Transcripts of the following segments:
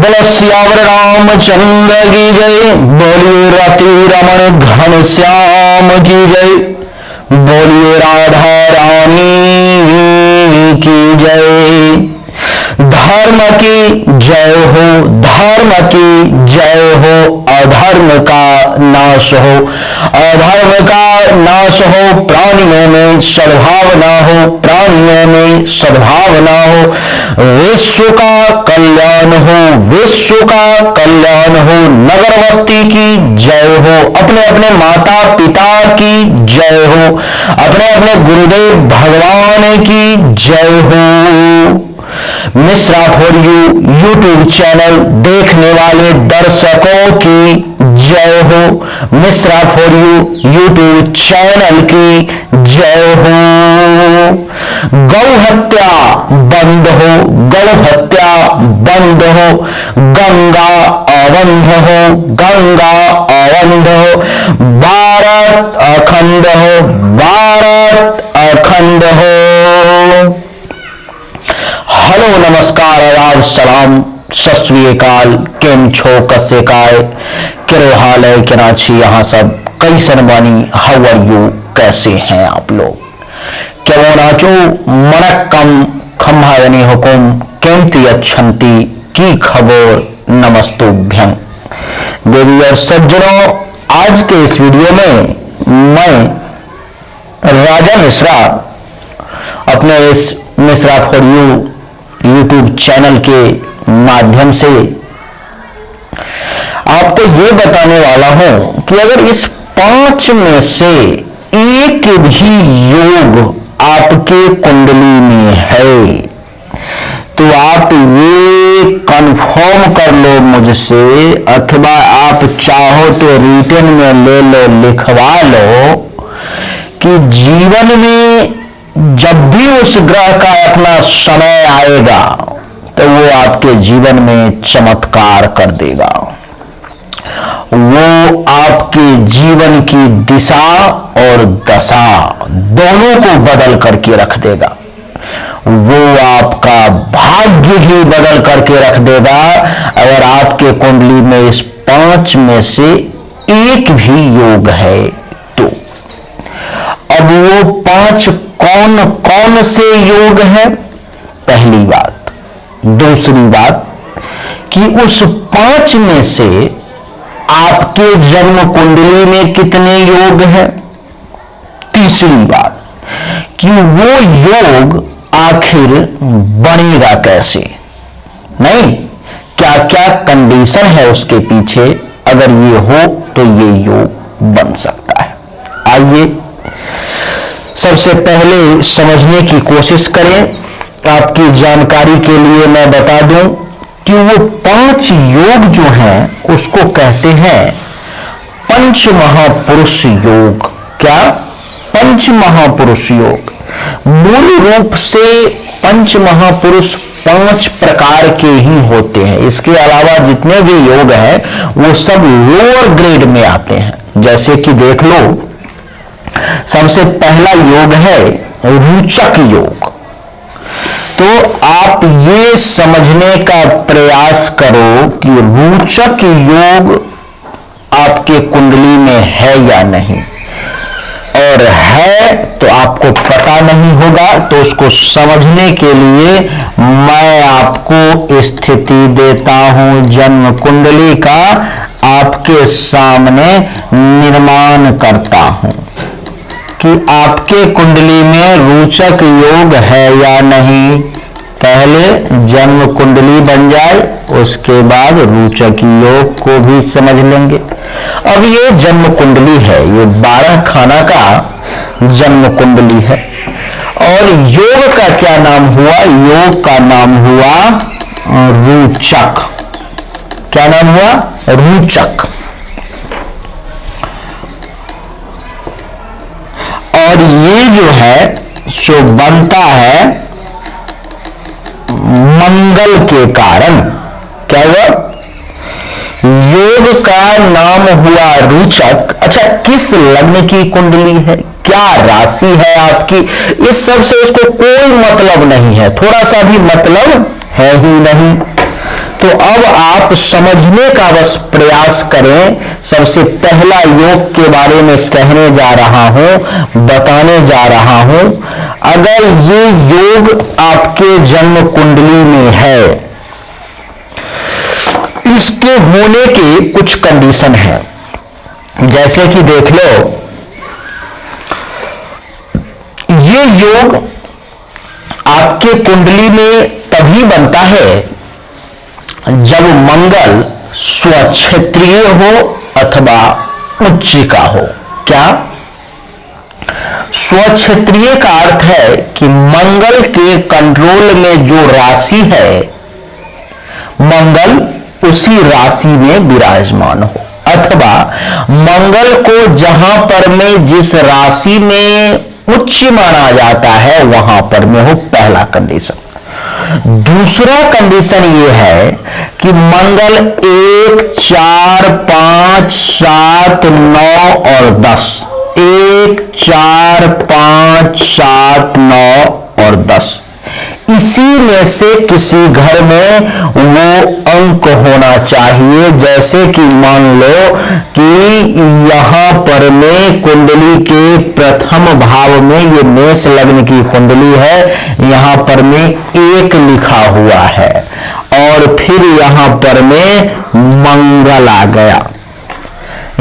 बोलो सियावर रामचंद्र की जय। बोलिए रति रमण घन श्याम की जय। बोलिए राधा रानी की जय। धर्म की जय हो, धर्म की जय हो, अधर्म का नाश हो, अधर्म का नाश हो, प्राणियों में सद्भावना हो, प्राणियों में सद्भावना हो, विश्व का कल्याण हो, विश्व का कल्याण हो, नगर बस्ती की जय हो, अपने अपने माता पिता की जय हो, अपने अपने गुरुदेव भगवान की जय हो। Mishra for you YouTube channel देखने वाले दर्शकों की जय हो। Mishra for you YouTube channel की जय हो। गौ हत्या बंद हो, गौ हत्या बंद हो, गंगा अवंध हो, गंगा अवंध हो, भारत अखंड हो, भारत अखंड हो। हेलो नमस्कार आदाब सलाम सत श्री अकाल। केम छो कसे काय केरो हाल है कराची यहाँ सब कैसन बानी। हाउ आर यू, कैसे हैं आप लोग। केवो नाचो मनक कम खम्भावनी हुकुम केमती अच्छंती की खबर नमस्तुभ्यं। देवी और सज्जनों, आज के इस वीडियो में मैं राजा मिश्रा अपने इस Mishra for you YouTube channel के माध्यम से आपको ये बताने वाला हूं कि अगर इस 5 में से एक भी योग आपके कुंडली में है तो आप ये कंफर्म कर लो मुझसे, अथवा आप चाहो तो रिटन में ले लो, लिखवा लो कि जीवन में जब भी उस ग्रह का अपना समय आएगा तो वो आपके जीवन में चमत्कार कर देगा। वो आपके जीवन की दिशा और दशा दोनों को बदल करके रख देगा। वो आपका भाग्य ही बदल करके रख देगा अगर आपके कुंडली में इस 5 में से एक भी योग है तो। अब वो 5 कौन कौन से योग हैं, पहली बात। दूसरी बात कि उस 5 में से आपके जन्म कुंडली में कितने योग हैं। तीसरी बात कि वो योग आखिर बनेगा कैसे, नहीं क्या क्या कंडीशन है उसके पीछे, अगर ये हो तो ये योग बन सकता है। आइए सबसे पहले समझने की कोशिश करें। आपकी जानकारी के लिए मैं बता दूं कि वो 5 योग जो हैं उसको कहते हैं पंच महापुरुष योग। क्या? पंच महापुरुष योग। मूल रूप से पंच महापुरुष 5 प्रकार के ही होते हैं। इसके अलावा जितने भी योग हैं वो सब लोअर ग्रेड में आते हैं। जैसे कि देख लो, सबसे पहला योग है रुचक योग। तो आप ये समझने का प्रयास करो कि रुचक योग आपके कुंडली में है या नहीं, और है तो आपको पता नहीं होगा। तो उसको समझने के लिए मैं आपको स्थिति देता हूं, जन्म कुंडली का आपके सामने निर्माण करता हूं कि आपके कुंडली में रोचक योग है या नहीं। पहले जन्म कुंडली बन जाए, उसके बाद रोचक योग को भी समझ लेंगे। अब ये जन्म कुंडली है, ये 12 खाना का जन्म कुंडली है। और योग का क्या नाम हुआ? योग का नाम हुआ रोचक। क्या नाम हुआ? रोचक। और ये जो है जो बनता है मंगल के कारण। क्या हुआ? योग का नाम हुआ रोचक। अच्छा, किस लग्न की कुंडली है, क्या राशि है आपकी, इस सब से उसको कोई मतलब नहीं है, थोड़ा सा भी मतलब है ही नहीं। तो अब आप समझने का बस प्रयास करें। सबसे पहला योग के बारे में कहने जा रहा हूं, बताने जा रहा हूं। अगर ये योग आपके जन्म कुंडली में है, इसके होने के कुछ कंडीशन है। जैसे कि देख लो, ये योग आपके कुंडली में तभी बनता है जब मंगल स्वक्षेत्रीय हो अथवा उच्च का हो। क्या? स्वक्षेत्रीय का अर्थ है कि मंगल के कंट्रोल में जो राशि है, मंगल उसी राशि में विराजमान हो, अथवा मंगल को जहां पर में जिस राशि में उच्च माना जाता है वहां पर में हो, पहला कंडीशन। दूसरा कंडीशन यह है कि मंगल 1, 4, 5, 7, 9 और 10, 1, 4, 5, 7, 9 और 10, इसी में से किसी घर में वो अंक होना चाहिए। जैसे कि मान लो कि यहां पर में कुंडली के प्रथम भाव में, ये मेष लग्न की कुंडली है, यहां पर में 1 लिखा हुआ है और फिर यहां पर में मंगल आ गया।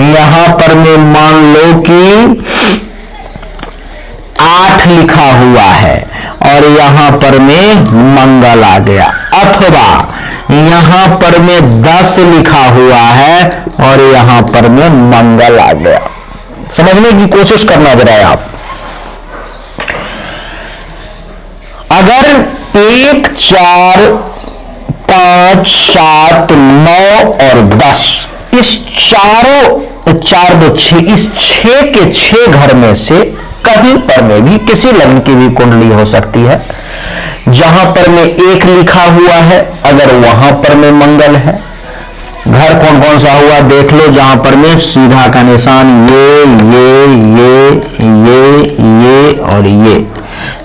यहां पर में मान लो कि 8 लिखा हुआ है और यहां पर में मंगल आ गया, अथवा यहां पर में 10 लिखा हुआ है और यहां पर में मंगल आ गया। समझने की कोशिश करना जरा आप। अगर 1, 4, 5, 7, 9 और 10, इस चारों 4, 2, 6, इस 6 के 6 घर में से कहीं पर में भी किसी लग्न की भी कुंडली हो सकती है जहां पर में 1 लिखा हुआ है, अगर वहां पर में मंगल है। घर कौन कौन सा हुआ देख लो, जहां पर में सीधा का निशान ये और ये,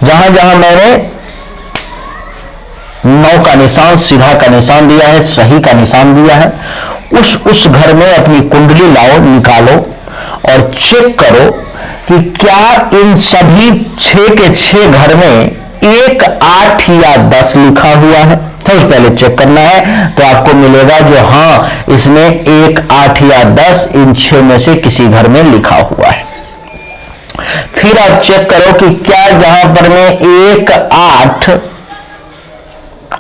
जहां जहां मैंने 9 का निशान, सीधा का निशान दिया है, सही का निशान दिया है, उस घर में अपनी कुंडली लाओ, निकालो और चेक करो कि क्या इन सभी 6 के 6 घर में 1, 8 या 10 लिखा हुआ है। सबसे पहले चेक करना है, तो आपको मिलेगा जो हाँ इसमें 1, 8 या 10 इन 6 में से किसी घर में लिखा हुआ है। फिर आप चेक करो कि क्या जहां पर में 1, 8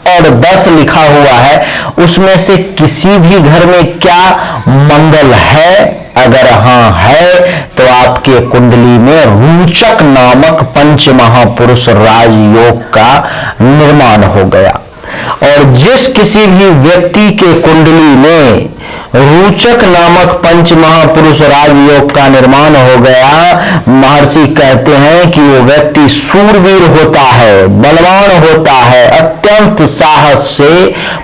और 10 लिखा हुआ है उसमें से किसी भी घर में क्या मंगल है। अगर हाँ है तो आपके कुंडली में रोचक नामक पंच महापुरुष राजयोग का निर्माण हो गया। और जिस किसी भी व्यक्ति के कुंडली में रोचक नामक पंच महापुरुष राजयोग का निर्माण हो गया, महर्षि कहते हैं कि वो व्यक्ति शूरवीर होता है, बलवान होता है, अत्यंत साहस से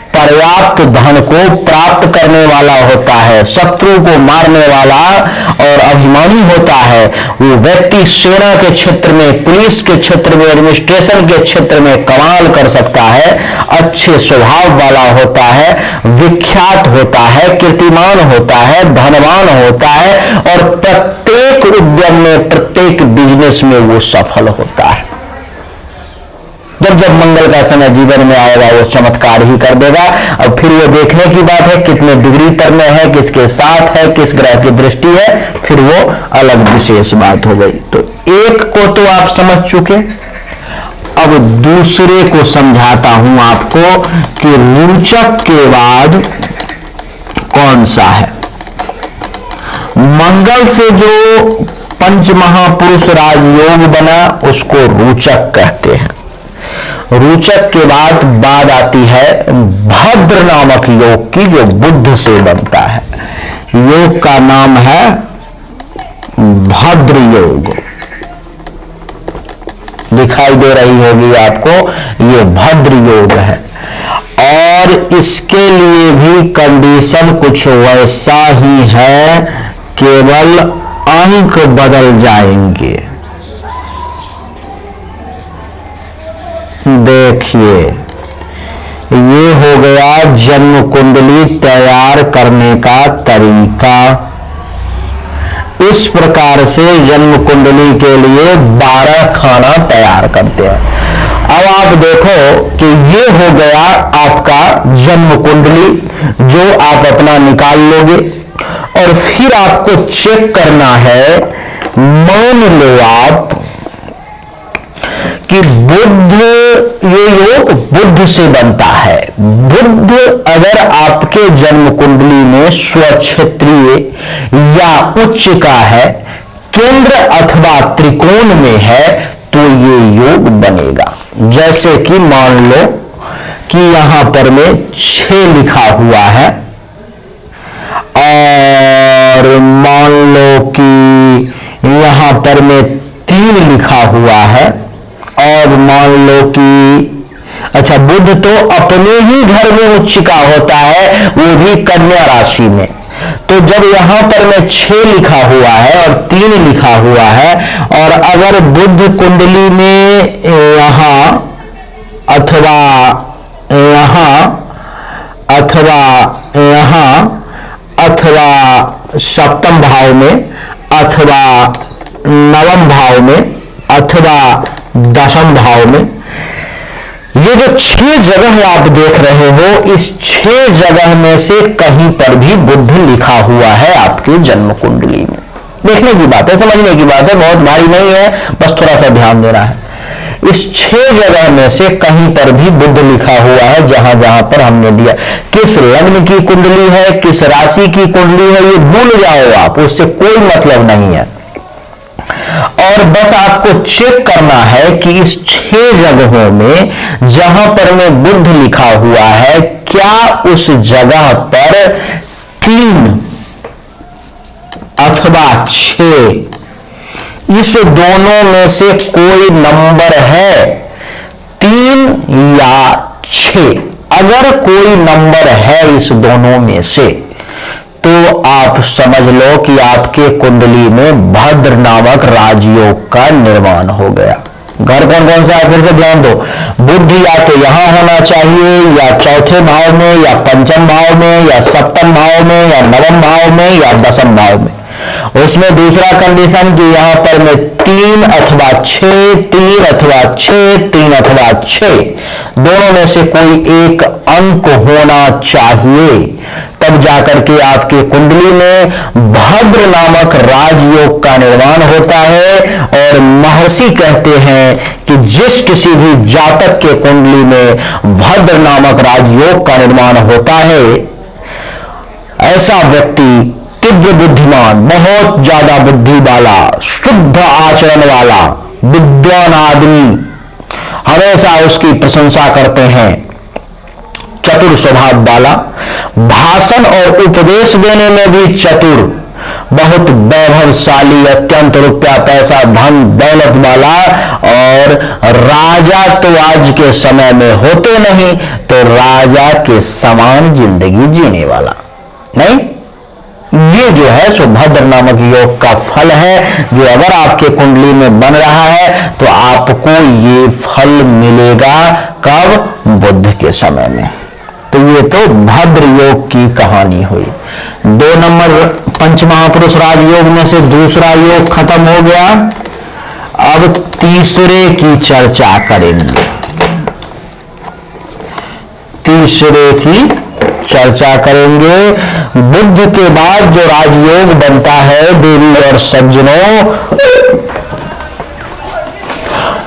पर्याप्त धन को प्राप्त करने वाला होता है, शत्रु को मारने वाला और अभिमानी होता है। वो व्यक्ति सेना के क्षेत्र में, पुलिस के क्षेत्र में, एडमिनिस्ट्रेशन के क्षेत्र में कमाल कर सकता है, अच्छे स्वभाव वाला होता है, विख्यात होता है, कीर्तिमान होता है, धनवान होता है और प्रत्येक उद्यम में, प्रत्येक बिजनेस में वो सफल होता है। जब जब मंगल का समय जीवन में आएगा वो चमत्कार ही कर देगा। अब फिर वो देखने की बात है कितने डिग्री पर में है, किसके साथ है, किस ग्रह की दृष्टि है, फिर वो अलग विशेष बात हो गई। तो एक को तो आप समझ चुके, अब दूसरे को समझाता हूं आपको कि रोचक के बाद कौन सा है। मंगल से जो पंच महापुरुष राजयोग बना उसको रोचक कहते हैं। रोचक के बाद आती है भद्र नामक योग की, जो बुध से बनता है। योग का नाम है भद्र योग, दिखाई दे रही होगी आपको, ये भद्र योग है। और इसके लिए भी कंडीशन कुछ वैसा ही है, केवल अंक बदल जाएंगे। देखिए ये हो गया जन्म कुंडली तैयार करने का तरीका। इस प्रकार से जन्म कुंडली के लिए 12 खाना तैयार करते हैं। अब आप देखो कि ये हो गया आपका जन्म कुंडली, जो आप अपना निकाल लोगे और फिर आपको चेक करना है। मान लो आप कि बुध, ये योग बुध से बनता है। बुध अगर आपके जन्म कुंडली में स्वक्षेत्रीय या उच्च का है, केंद्र अथवा त्रिकोण में है, तो ये योग बनेगा। जैसे कि मान लो कि यहां पर में 6 लिखा हुआ है, और मान लो कि यहां पर में 3 लिखा हुआ है, और मान लो कि अच्छा, बुध तो अपने ही घर में उच्च का होता है, वो भी कन्या राशि में। तो जब यहां पर में 6 लिखा हुआ है और 3 लिखा हुआ है, और अगर बुध कुंडली में यहां अथवा यहां अथवा यहां अथवा सप्तम भाव में अथवा नवम भाव में अथवा दशम भाव में, ये जो 6 जगह आप देख रहे हो, इस 6 जगह में से कहीं पर भी बुध लिखा हुआ है आपकी जन्म कुंडली में। देखने की बात है, समझने की बात है, बहुत भारी नहीं है, बस थोड़ा सा ध्यान देना है। इस 6 जगह में से कहीं पर भी बुध लिखा हुआ है, जहां जहां पर हमने दिया। किस लग्न की कुंडली है, किस राशि की कुंडली है, ये भूल जाओ आप, उससे कोई मतलब नहीं है। और बस आपको चेक करना है कि इस 6 जगहों में जहां पर में बुध लिखा हुआ है, क्या उस जगह पर 3 अथवा 6, इस दोनों में से कोई नंबर है, 3 या 6। अगर कोई नंबर है इस दोनों में से, तो आप समझ लो कि आपके कुंडली में भद्र नामक राजयोग का निर्माण हो गया। घर कौन कौन सा है, फिर से ध्यान दो। बुध या तो यहां होना चाहिए, या चौथे भाव में, या पंचम भाव में, या सप्तम भाव में, या नवम भाव में, या दसम भाव में। उसमें दूसरा कंडीशन कि यहां पर में 3 अथवा 6, 3 अथवा 6, 3 अथवा 6, दोनों में से कोई एक अंक होना चाहिए, तब जाकर के आपके कुंडली में भद्र नामक राजयोग का निर्माण होता है। और महर्षि कहते हैं कि जिस किसी भी जातक के कुंडली में भद्र नामक राजयोग का निर्माण होता है, ऐसा व्यक्ति तीव्र बुद्धिमान, बहुत ज्यादा बुद्धि वाला, शुद्ध आचरण वाला, विद्वान आदमी, हमेशा उसकी प्रशंसा करते हैं, चतुर स्वभाव वाला, भाषण और उपदेश देने में भी चतुर, बहुत वैभवशाली, अत्यंत रुपया पैसा धन दौलत वाला, और राजा तो आज के समय में होते नहीं, तो राजा के समान जिंदगी जीने वाला नहीं। ये जो है सो भद्र नामक योग का फल है, जो अगर आपके कुंडली में बन रहा है तो आपको ये फल मिलेगा। कब? बुध के समय में। तो ये तो भद्र योग की कहानी हुई। 2 नंबर पंचमहापुरुष राजयोग में से दूसरा योग खत्म हो गया। अब तीसरे की चर्चा करेंगे। तीसरे की चर्चा करेंगे। बुध के बाद जो राजयोग बनता है देवी और सज्जनों,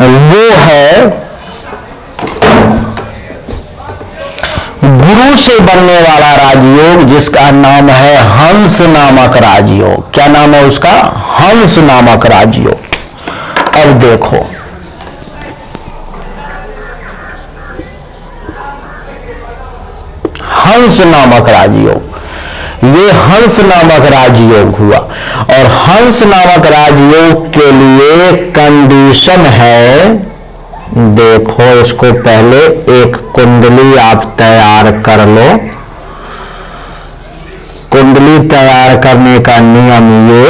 वो है गुरु से बनने वाला राजयोग, जिसका नाम है हंस नामक राजयोग। क्या नाम है उसका? हंस नामक राजयोग। अब देखो, हंस नामक राजयोग, ये हंस नामक राजयोग हुआ। और हंस नामक राजयोग के लिए कंडीशन है, देखो इसको पहले एक कुंडली आप तैयार कर लो। कुंडली तैयार करने का नियम ये,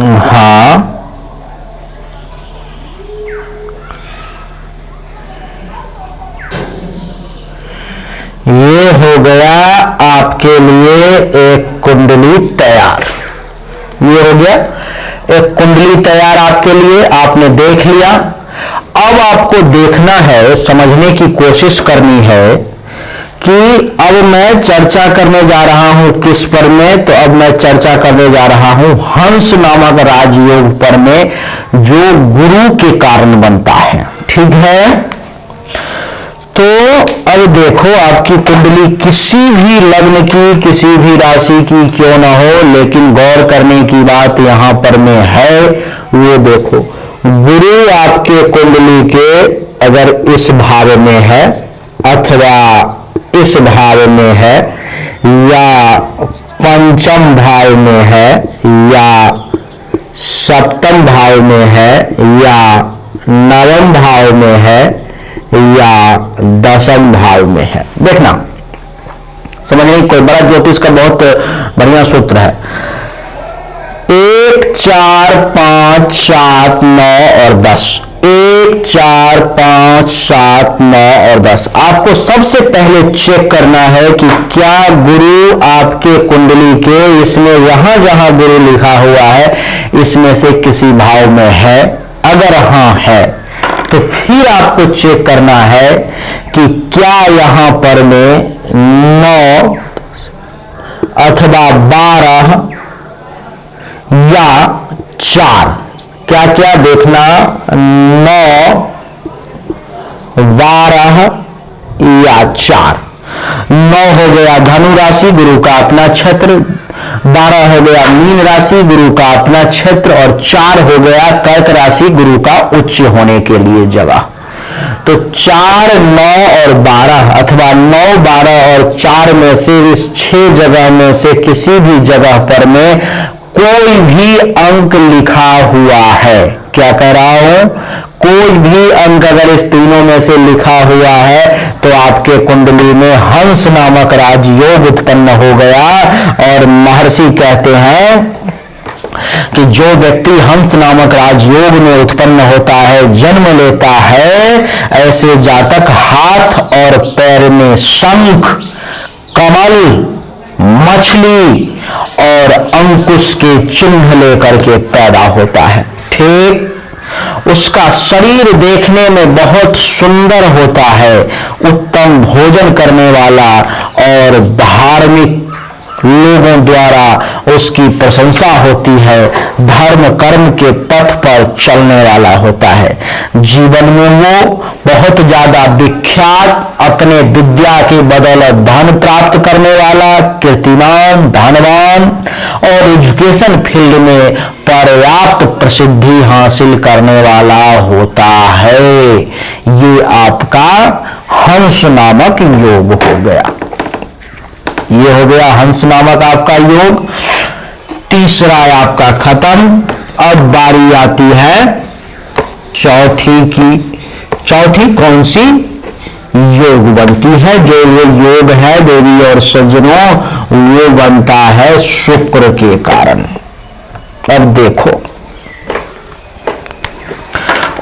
हाँ ये हो गया आपके लिए एक कुंडली तैयार। ये हो गया एक कुंडली तैयार आपके लिए, आपने देख लिया। अब आपको देखना है, समझने की कोशिश करनी है कि अब मैं चर्चा करने जा रहा हूं किस पर में, तो अब मैं चर्चा करने जा रहा हूं हंस नामक राजयोग पर में, जो गुरु के कारण बनता है। ठीक है, तो अब देखो आपकी कुंडली किसी भी लग्न की, किसी भी राशि की क्यों ना हो, लेकिन गौर करने की बात यहां पर में है। वो देखो, गुरु आपके कुंडली के अगर इस भाव में है अथवा इस भाव में है, या पंचम भाव में है, या सप्तम भाव में है, या नवम भाव में है, या दशम भाव में है। देखना, समझने कोई बड़ा ज्योतिष का बहुत बढ़िया सूत्र है। 1 4 5 7 9 और 10, 1 4 5 7 9 और 10। आपको सबसे पहले चेक करना है कि क्या गुरु आपके कुंडली के, इसमें यहां जहां गुरु लिखा हुआ है इसमें से किसी भाव में है। अगर हां है तो फिर आपको चेक करना है कि क्या यहां पर में 9 अथवा 12 या 4, क्या क्या देखना, 9 12 या 4। 9 हो गया धनु राशि, गुरु का अपना क्षेत्र, 12 हो गया मीन राशि, गुरु का अपना क्षेत्र, और 4 हो गया कर्क राशि, गुरु का उच्च होने के लिए जगह। तो 4 9 और 12 अथवा 9 12 और 4 में से इस 6 जगह में से किसी भी जगह पर में कोई भी अंक लिखा हुआ है। क्या कह रहा हूं, कोई भी अंक अगर इस तीनों में से लिखा हुआ है तो आपके कुंडली में हंस नामक राजयोग उत्पन्न हो गया। और महर्षि कहते हैं कि जो व्यक्ति हंस नामक राजयोग में उत्पन्न होता है, जन्म लेता है, ऐसे जातक हाथ और पैर में शंख, कमल, मछली और अंकुश के चिन्ह लेकर के पैदा होता है। ठीक, उसका शरीर देखने में बहुत सुंदर होता है, उत्तम भोजन करने वाला और धार्मिक लोगों द्वारा उसकी प्रशंसा होती है, धर्म कर्म के पथ पर चलने वाला होता है। जीवन में वो बहुत ज्यादा विख्यात, अपने विद्या की बदौलत धन प्राप्त करने वाला, कीर्तिमान, धनवान और एजुकेशन फील्ड में पर्याप्त प्रसिद्धि हासिल करने वाला होता है। ये आपका हंस नामक योग हो गया। ये हो गया हंस नामक आपका योग। तीसरा आपका खत्म। अब बारी आती है चौथी की। चौथी कौन सी योग बनती है? जो ये योग है देवी और सज्जनों, वो बनता है शुक्र के कारण। अब देखो,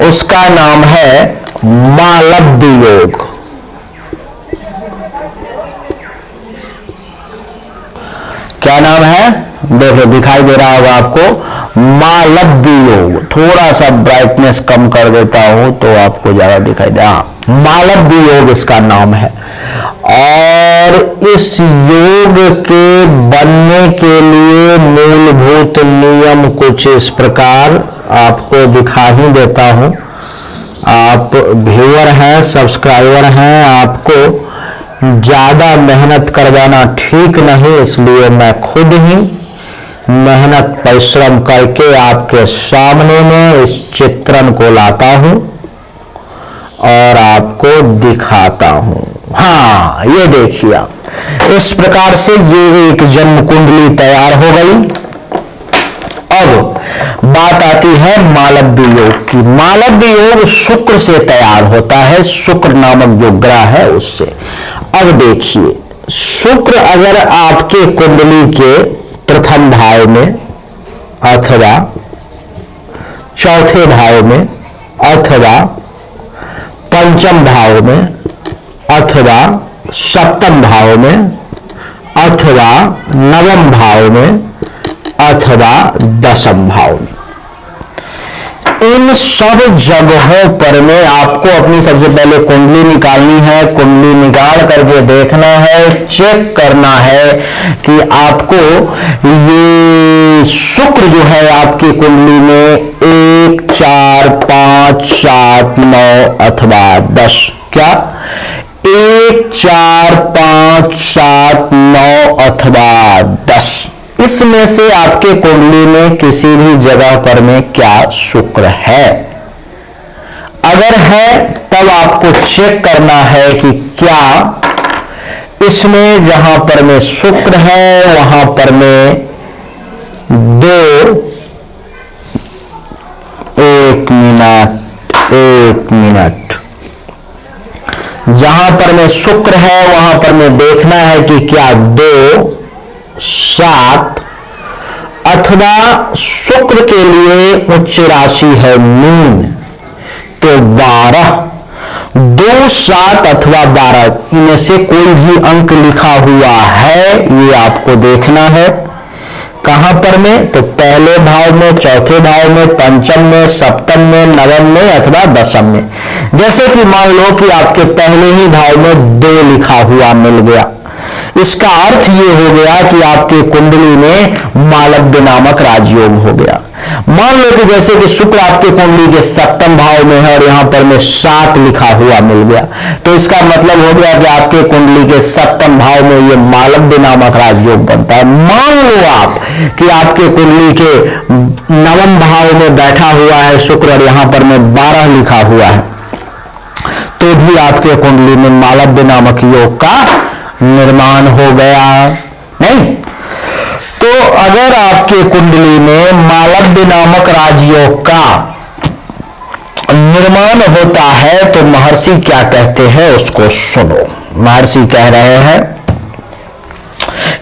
उसका नाम है मालव्य योग। क्या नाम है? देखो दिखाई दे रहा होगा आपको, मालव्य योग। थोड़ा सा ब्राइटनेस कम कर देता हूं तो आपको ज्यादा दिखाई दे। मालव्य योग इसका नाम है। और इस योग के बनने के लिए मूलभूत नियम कुछ इस प्रकार आपको दिखा ही देता हूं। आप व्यूअर हैं, सब्सक्राइबर हैं, आपको ज्यादा मेहनत करवाना ठीक नहीं, इसलिए मैं खुद ही मेहनत परिश्रम करके आपके सामने में इस चित्रण को लाता हूं और आपको दिखाता हूं। हाँ, ये देखिए आप, इस प्रकार से ये एक जन्म कुंडली तैयार हो गई। अब बात आती है मालव्य योग की। मालव्य योग शुक्र से तैयार होता है, शुक्र नामक जो ग्रह है उससे। अब देखिए, शुक्र अगर आपके कुंडली के प्रथम भाव में अथवा चौथे भाव में अथवा पंचम भाव में अथवा सप्तम भाव में अथवा नवम भाव में अथवा दसम भाव में। इन सब जगहों पर में आपको अपनी सबसे पहले कुंडली निकालनी है। कुंडली निकाल करके देखना है, चेक करना है कि आपको ये शुक्र जो है आपकी कुंडली में 1, 4, 5, 7, 9 अथवा 10, क्या 1, 4, 5, 7, 9 अथवा 10, इसमें से आपके कुंडली में किसी भी जगह पर में क्या शुक्र है? अगर है तब आपको चेक करना है कि क्या इसमें जहां पर में शुक्र है वहां पर में 1 मिनट, जहां पर में शुक्र है वहां पर में देखना है कि क्या 2, 7 अथवा शुक्र के लिए उच्च राशि है मीन, तो 12, 2, 7 अथवा 12 इनमें से कोई भी अंक लिखा हुआ है, ये आपको देखना है। कहां पर में? तो पहले भाव में, चौथे भाव में, पंचम में, सप्तम में, नवम में अथवा दसम में। जैसे कि मान लो कि आपके पहले ही भाव में 2 लिखा हुआ मिल गया, इसका अर्थ ये हो गया कि आपके कुंडली में मालव्य नामक राजयोग हो गया। मान लो कि जैसे कि शुक्र आपके कुंडली के सप्तम भाव में है और यहां पर में 7 लिखा हुआ मिल गया, तो इसका मतलब हो गया कि आपके कुंडली के सप्तम भाव में ये मालव्य नामक राजयोग बनता है। मान लो आप कि आपके कुंडली के नवम भाव में बैठा हुआ है शुक्र और यहां पर में 12 लिखा हुआ है, तो भी आपके कुंडली में मालव्य नामक योग का निर्माण हो गया नहीं। तो अगर आपके कुंडली में मालव्य नामक राजयोग का निर्माण होता है तो महर्षि क्या कहते हैं उसको सुनो। महर्षि कह रहे हैं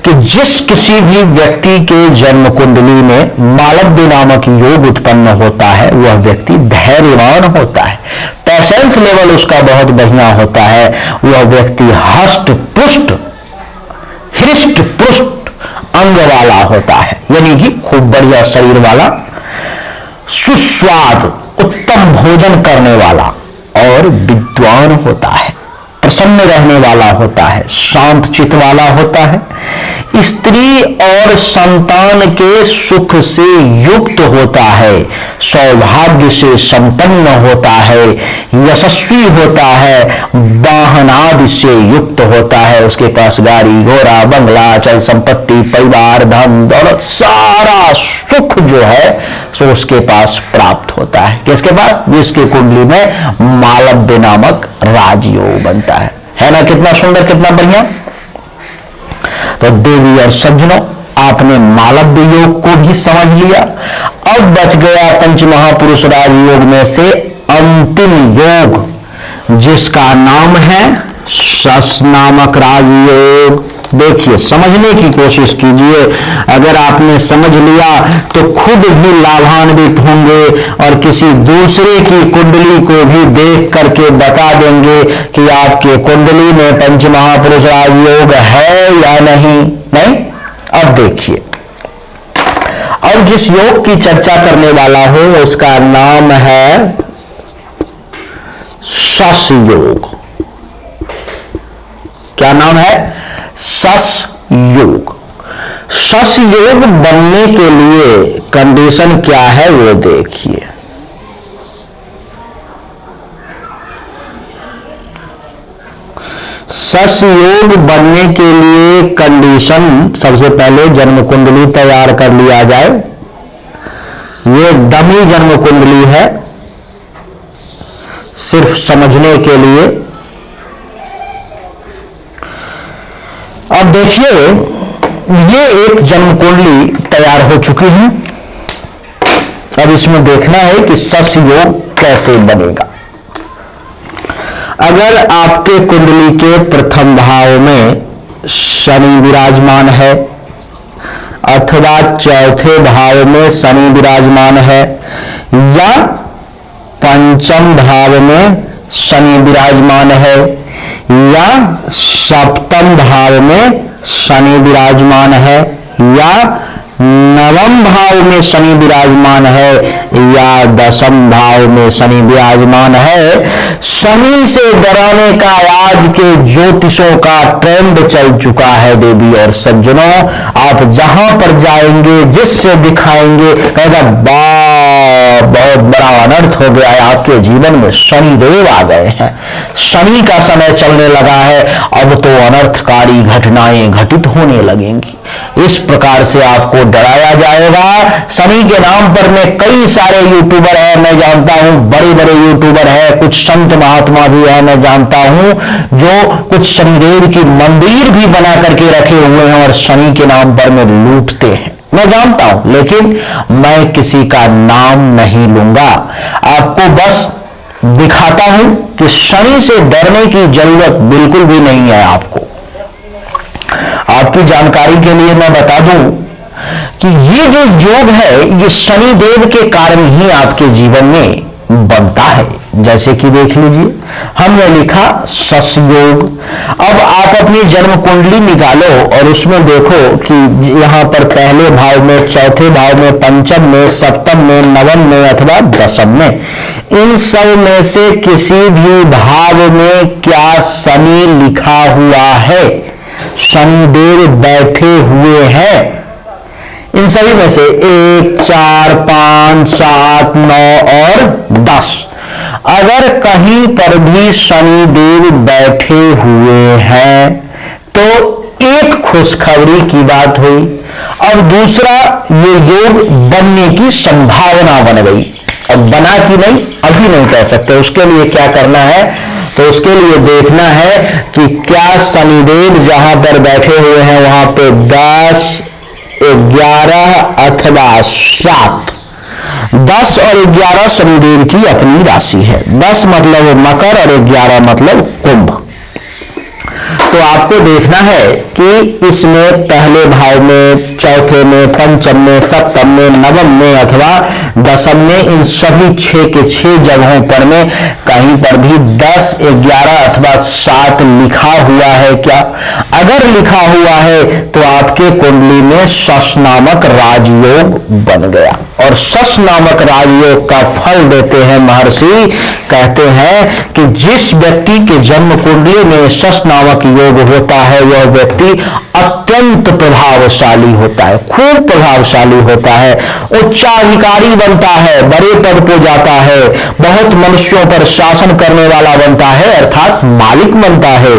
कि जिस किसी भी व्यक्ति के जन्म कुंडली में मालव्य नामक योग उत्पन्न होता है वह व्यक्ति धैर्यवान होता है, पेशेंस लेवल उसका बहुत बढ़िया होता है, वह व्यक्ति हष्ट पुष्ट हृष्ट पुष्ट अंग वाला होता है, यानी कि खूब बढ़िया शरीर वाला, सुस्वाद उत्तम भोजन करने वाला और विद्वान होता है, प्रसन्न रहने वाला होता है, शांत चित्त वाला होता है, स्त्री और संतान के सुख से युक्त होता है, सौभाग्य से संपन्न होता है, यशस्वी होता है, वाहन आदि से युक्त होता है, उसके पास गाड़ी घोड़ा बंगला अचल संपत्ति परिवार धन दौलत सारा सुख जो है सो उसके पास प्राप्त होता है। किसके पास? जिसके कुंडली में मालव्य नामक राजयोग बनता है ना। कितना सुंदर, कितना बढ़िया। तो देवी और सज्जनों, आपने मालव्य योग को भी समझ लिया। अब बच गया पंचमहापुरुष राजयोग में से अंतिम योग जिसका नाम है शश नामक राजयोग। देखिए, समझने की कोशिश कीजिए। अगर आपने समझ लिया तो खुद भी लाभान्वित होंगे और किसी दूसरे की कुंडली को भी देख करके बता देंगे कि आपके कुंडली में पंचमहापुरुष राजयोग है या नहीं। अब देखिए, अब जिस योग की चर्चा करने वाला हूं उसका नाम है शश योग। क्या नाम है? शश योग। शश योग बनने के लिए कंडीशन क्या है वो देखिए। शश योग बनने के लिए कंडीशन, सबसे पहले जन्म कुंडली तैयार कर लिया जाए। ये डमी जन्म कुंडली है, सिर्फ समझने के लिए। अब देखिए, ये एक जन्म कुंडली तैयार हो चुकी है। अब इसमें देखना है कि शश योग कैसे बनेगा। अगर आपके कुंडली के प्रथम भाव में शनि विराजमान है अथवा चौथे भाव में शनि विराजमान है या पंचम भाव में शनि विराजमान है या सप्तम भाव में शनि विराजमान है या नवम भाव में शनि विराजमान है या दशम भाव में शनि विराजमान है, शनि से डराने का आज के ज्योतिषों का ट्रेंड चल चुका है। देवी और सज्जनों, आप जहां पर जाएंगे, जिससे दिखाएंगे, कहेगा बहुत बड़ा अनर्थ हो गया है, आपके जीवन में शनि देव आ गए हैं, शनि का समय चलने लगा है, अब तो अनर्थकारी घटनाएं घटित होने लगेंगी। इस प्रकार से आपको डराया जाएगा। शनि के नाम पर में कई सारे यूट्यूबर हैं, मैं जानता हूं, बड़े बड़े यूट्यूबर हैं, कुछ संत महात्मा भी है, मैं जानता हूं, जो कुछ शनिदेव की मंदिर भी बना करके रखे हुए हैं और शनि के नाम पर में लूटते हैं, मैं जानता हूं, लेकिन मैं किसी का नाम नहीं लूंगा। आपको बस दिखाता हूं कि शनि से डरने की जरूरत बिल्कुल भी नहीं है। आपकी जानकारी के लिए मैं बता दूं कि ये जो योग है, ये शनि देव के कारण ही आपके जीवन में बनता है। जैसे कि देख लीजिए, हमने लिखा शश योग। अब आप अपनी जन्म कुंडली निकालो और उसमें देखो कि यहां पर पहले भाव में, चौथे भाव में, पंचम में, सप्तम में, नवम में अथवा दशम में, इन सब में से किसी भी भाव में क्या शनि लिखा हुआ है, शनिदेव बैठे हुए हैं? इन सभी में से 1, 4, 5, 7, 9 और 10, अगर कहीं पर भी शनिदेव बैठे हुए हैं तो एक खुशखबरी की बात हुई। अब दूसरा, ये योग बनने की संभावना बन गई। अब बना कि नहीं अभी नहीं कह सकते, उसके लिए क्या करना है, तो उसके लिए देखना है कि क्या शनिदेव जहां पर बैठे हुए हैं वहां पे 10, 11 अथवा 7, 10 और 11 शनिदेव की अपनी राशि है। 10 मतलब मकर और 11 मतलब कुंभ। तो आपको देखना है कि इसमें पहले भाव में, चौथे में, पंचम में, सप्तम में, नवम में अथवा दशम में, इन सभी 6 के 6 जगहों पर में कहीं पर भी 10, 11 अथवा 7 लिखा हुआ है क्या? अगर लिखा हुआ है तो आपके कुंडली में शश नामक राजयोग बन गया। और शश नामक राजयोग का फल देते हैं महर्षि, कहते हैं कि जिस व्यक्ति के जन्म कुंडली में शश नामक योग होता है वह व्यक्ति अत्यंत प्रभावशाली होता है, खूब प्रभावशाली होता है, उच्चाधिकारी बनता है, बड़े पद पर जाता है, बहुत मनुष्यों पर शासन करने वाला बनता है, अर्थात मालिक बनता है,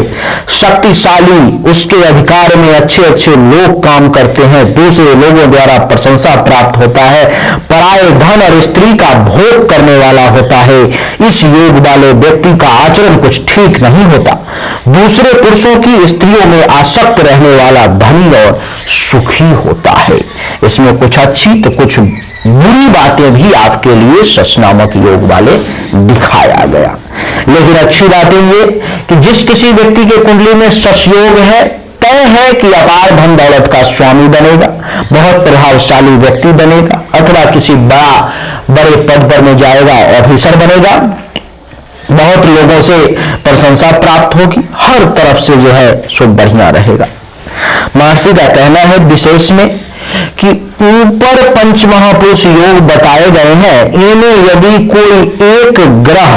शक्तिशाली, उसके अधिकार में अच्छे अच्छे लोग काम करते हैं, दूसरे लोगों द्वारा प्रशंसा प्राप्त होता है, पराये धन और स्त्री का भोग करने वाला होता है। इस योग वाले व्यक्ति का आचरण कुछ ठीक नहीं होता, दूसरे पुरुषों की स्त्रियों में आसक्त रहने वाला धनी और सुखी होता है। इसमें कुछ अच्छी तो कुछ बुरी बातें भी आपके लिए शश नामक योग वाले दिखाया गया। लेकिन अच्छी बातें ये कि जिस किसी व्यक्ति के कुंडली में शश योग है, तय है कि अपार धन दौलत का स्वामी बनेगा, बहुत प्रभावशाली व्यक्ति बनेगा, अथवा किसी बड़े पद पर में जाएगा, ऑफिसर बनेगा, बहुत लोगों से प्रशंसा प्राप्त होगी, हर तरफ से जो है सो बढ़िया रहेगा। महर्षि का कहना है विशेष में कि ऊपर पंच महापुरुष योग बताए गए हैं, इनमें यदि कोई एक ग्रह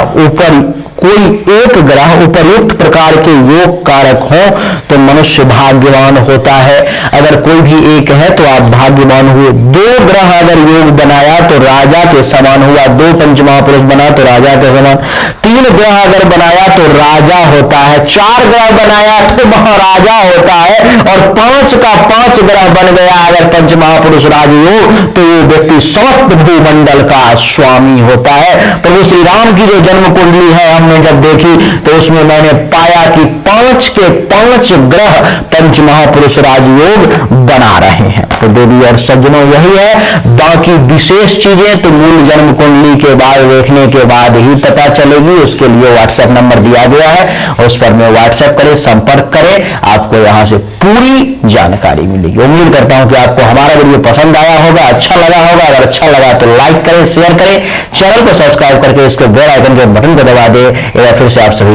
उपर्युक्त प्रकार के योग कारक हो तो मनुष्य भाग्यवान होता है। अगर कोई भी एक है तो आप भाग्यवान हुए। 2 ग्रह अगर योग बनाया तो राजा के समान हुआ, 2 पंच महापुरुष बना तो राजा के समान। 3 ग्रह अगर बनाया तो राजा होता है, 4 ग्रह बनाया तो महाराजा होता है, और 5 का 5 ग्रह बन गया अगर पंच महापुरुष राजयोग, तो ये व्यक्ति समस्त भूमंडल का स्वामी होता है। प्रभु श्री राम की जो जन्म कुंडली है हमने जब देखी तो उसमें मैंने पाया कि 5 के 5 ग्रह पंच महापुरुष राजयोग बना रहे हैं। तो देवी और सज्जनों यही है, बाकी विशेष चीजें तो मूल जन्म कुंडली के बाद देखने के बाद ही पता चलेगी। उसके लिए व्हाट्सएप नंबर दिया गया है, उस पर में व्हाट्सएप करें, संपर्क करें, आपको यहां से पूरी जानकारी मिलेगी। उम्मीद करता हूं कि आपको हमारा वीडियो पसंद आया होगा, अच्छा लगा होगा। अगर अच्छा लगा तो लाइक करें, शेयर करें, चैनल को सब्सक्राइब करके इसके बेल आइकन के बटन को दबा दें। फिर से आप सभी